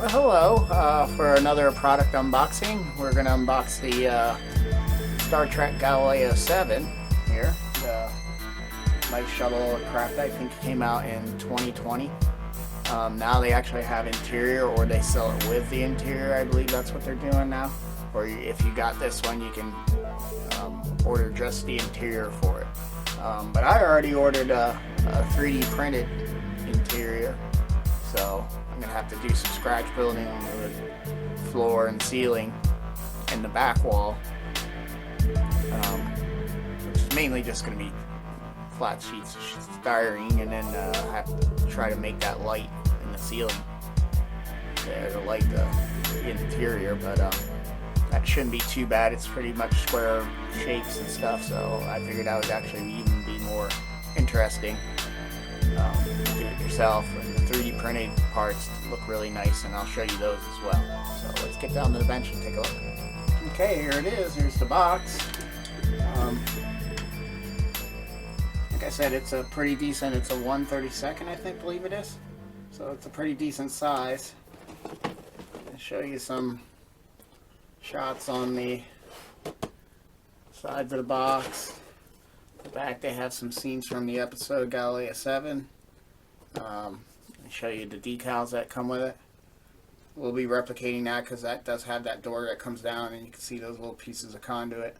Well, hello, for another product unboxing. We're going to unbox the Star Trek Galileo 7 here. The Life Shuttlecraft, I think, came out in 2020. Now they actually have interior, or they sell it with the interior. I believe that's what they're doing now. Or if you got this one, you can order just the interior for it. But I already ordered a 3D printed interior, so I'm going to have to do some scratch building on the floor and ceiling and the back wall, which is mainly just going to be flat sheets of styrene, and then have to try to make that light in the ceiling there to light the interior, but that shouldn't be too bad. It's pretty much square shapes and stuff, so I figured that would actually even be more interesting. Do it yourself, and the 3D printed parts look really nice, and I'll show you those as well. So let's get down to the bench and take a look. Okay, here it is. Here's the box. Like I said, it's a pretty decent, it's a 1/32, I think, believe it is. So it's a pretty decent size. I'll show you some shots on the sides of the box. The back, they have some scenes from the episode Galileo 7. I'll show you the decals that come with it. We'll be replicating that because that does have that door that comes down, and you can see those little pieces of conduit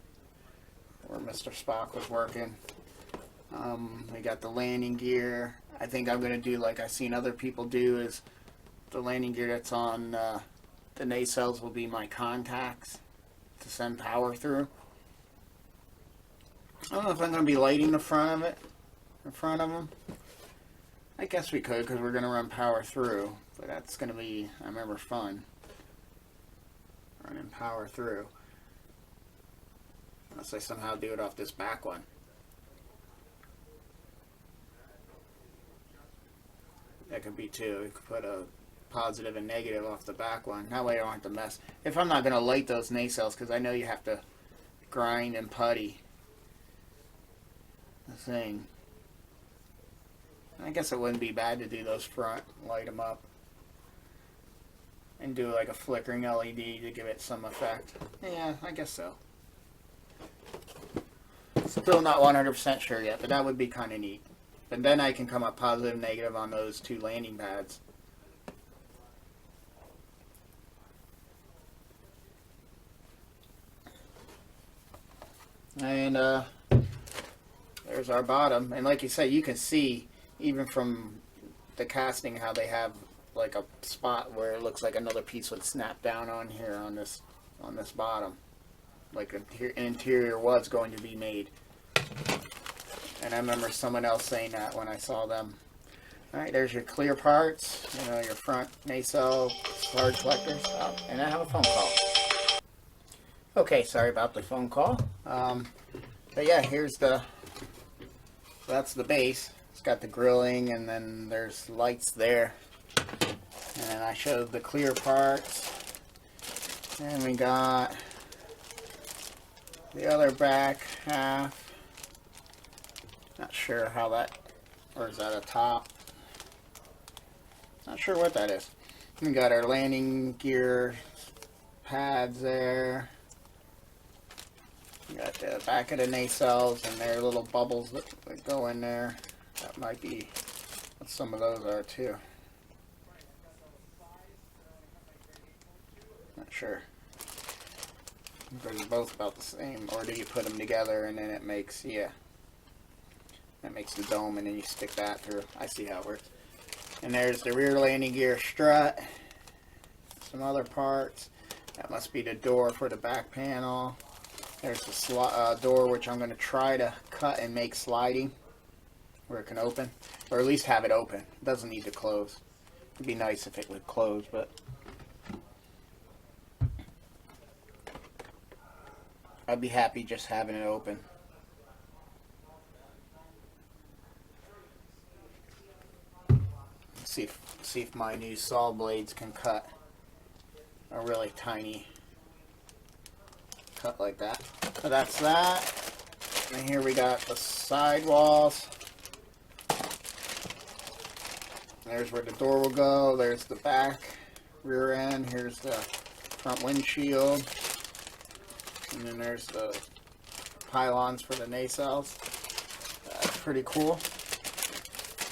where Mr. Spock was working. We got the landing gear. I think I'm going to do like I've seen other people do, is the landing gear that's on the nacelles will be my contacts to send power through. I don't know if I'm going to be lighting the front of it, in front of them. I guess we could, because we're going to run power through, but that's going to be, I remember, fun. Running power through. Unless I somehow do it off this back one. That could be too. We could put a positive and negative off the back one. That way I don't have to mess. If I'm not going to light those nacelles, because I know you have to grind and putty the thing. I guess it wouldn't be bad to do those front, light them up, and do like a flickering LED to give it some effect. Yeah, I guess so. Still not 100% sure yet, but that would be kind of neat. But then I can come up positive, negative on those two landing pads. And there's our bottom. And like you say, you can see even from the casting how they have like a spot where it looks like another piece would snap down on here on this bottom, like an interior was going to be made. And I remember someone else saying that when I saw them. Alright, there's your clear parts, you know, your front nacelle charge collectors. Oh, and I have a phone call. Okay, sorry about the phone call. But yeah, that's the base. It's got the grilling, and then there's lights there. And then I showed the clear parts. And we got the other back half. Not sure how that, or is that a top? Not sure what that is. We got our landing gear pads there. We got the back of the nacelles and their little bubbles that go in there. That might be what some of those are too. Not sure. They're both about the same, or do you put them together and then it makes, yeah. That makes the dome, and then you stick that through. I see how it works. And there's the rear landing gear strut. Some other parts. That must be the door for the back panel. There's the door, which I'm going to try to cut and make sliding, where it can open, or at least have it open. It doesn't need to close. It'd be nice if it would close, but I'd be happy just having it open. See if my new saw blades can cut a really tiny cut like that. So that's that. And here we got the side walls. There's where the door will go. There's the back rear end. Here's the front windshield. And then there's the pylons for the nacelles. That's pretty cool.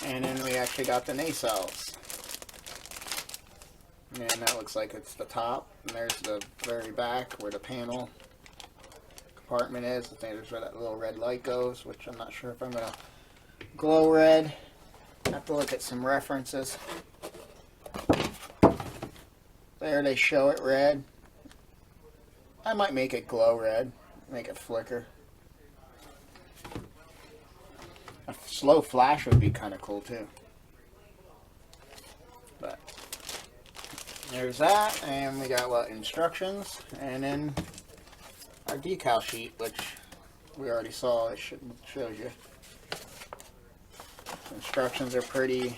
And then we actually got the nacelles. And that looks like it's the top. And there's the very back where the panel compartment is. I think there's where that little red light goes, which I'm not sure if I'm going to glow red. I have to look at some references. There they show it red. I might make it glow red, make it flicker. A slow flash would be kind of cool too. But there's that, and we got what, instructions, and then our decal sheet, which we already saw. It shows you. Instructions are pretty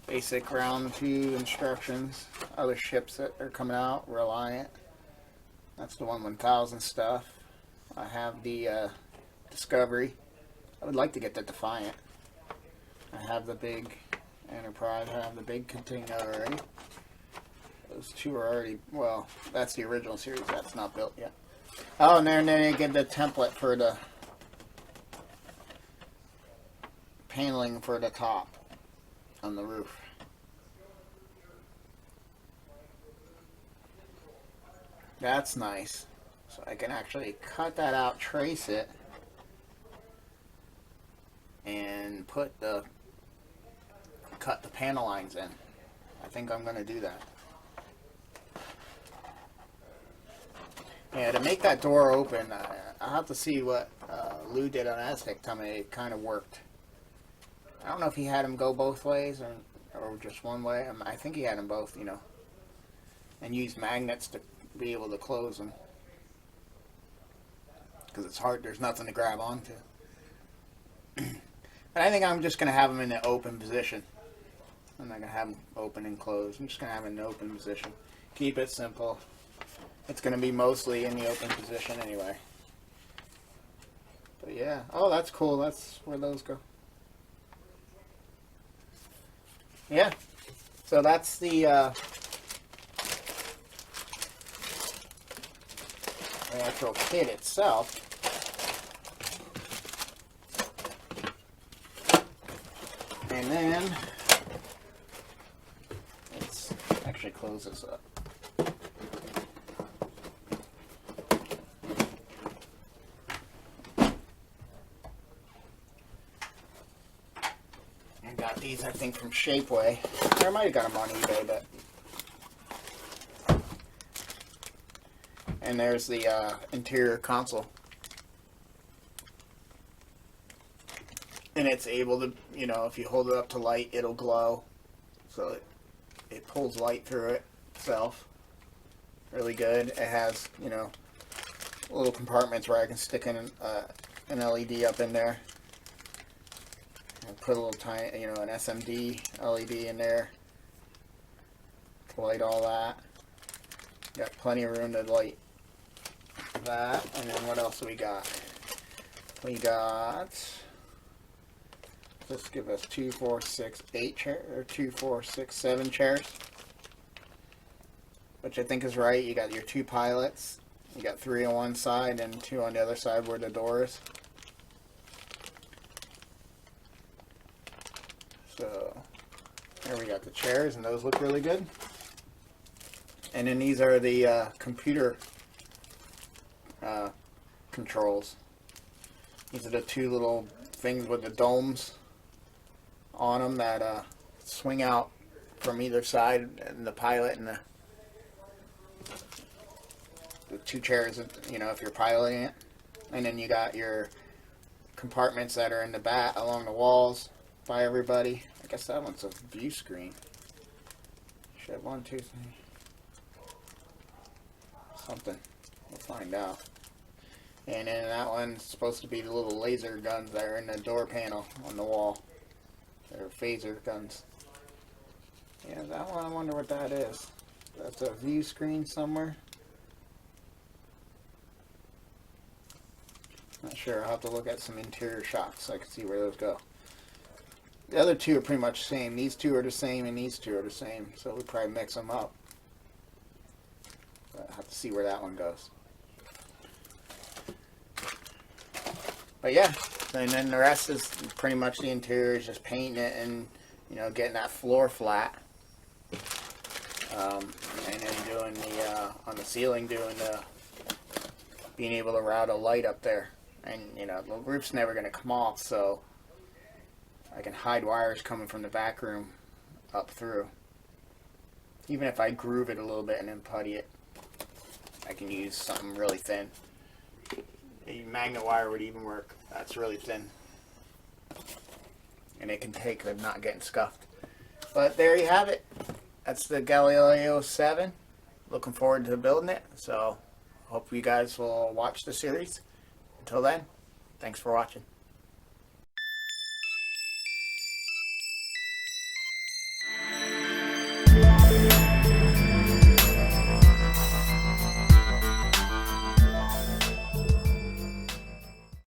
basic round 2 instructions. Other ships that are coming out, Reliant. That's the 1000 stuff. I have the Discovery. I would like to get the Defiant. I have the big Enterprise. I have the big container already. Those two are already, well, that's the original series. That's not built yet. Oh, and then they get the template for the paneling for the top on the roof. That's nice. So I can actually cut that out, trace it, and cut the panel lines in. I think I'm going to do that. Yeah, to make that door open, I'll have to see what Lou did on Aztec. Tell me it kind of worked. I don't know if he had them go both ways or just one way. I think he had them both, you know, and used magnets to be able to close them. Because it's hard, there's nothing to grab onto. But I think I'm just going to have them in the open position. I'm not going to have them open and closed. I'm just going to have them in the open position. Keep it simple. It's going to be mostly in the open position anyway. But yeah. Oh, that's cool. That's where those go. Yeah. So that's the actual kit itself. And then let's actually close this up. I got these, I think, from Shapeway. Or I might have got them on eBay, but. And there's the interior console. And it's able to, you know, if you hold it up to light, it'll glow. So it pulls light through it itself. Really good. It has, you know, little compartments where I can stick in an LED up in there. And put a little tiny, you know, an SMD LED in there to light all that. Got plenty of room to light that. And then what else do we got? We got, let's give us 2, 4, 6, 8 chairs, or 2, 4, 6, 7 chairs, which I think is right. You got your 2 pilots. You got 3 on one side and 2 on the other side where the door is. So there we got the chairs, and those look really good. And then these are the computer controls. These are the 2 little things with the domes on them that swing out from either side, and the pilot and the 2 chairs, you know, if you're piloting it. And then you got your compartments that are in the back along the walls by everybody. I guess that one's a view screen. Should have 1, 2, 3. Something. We'll find out. And then that one's supposed to be the little laser guns that are in the door panel on the wall. They're phaser guns. Yeah, that one, I wonder what that is. That's a view screen somewhere. Not sure. I'll have to look at some interior shots so I can see where those go. The other two are pretty much the same. These two are the same and these two are the same. So we probably mix them up. But I'll have to see where that one goes. But yeah, and then the rest is pretty much the interior is just painting it and, you know, getting that floor flat. And then doing the, on the ceiling, doing the, being able to route a light up there. And, you know, the roof's never going to come off, so I can hide wires coming from the back room up through. Even if I groove it a little bit and then putty it, I can use something really thin. A magnet wire would even work. That's really thin. And it can take the not getting scuffed. But there you have it. That's the Galileo 7. Looking forward to building it. So, hope you guys will watch the series. Until then, thanks for watching.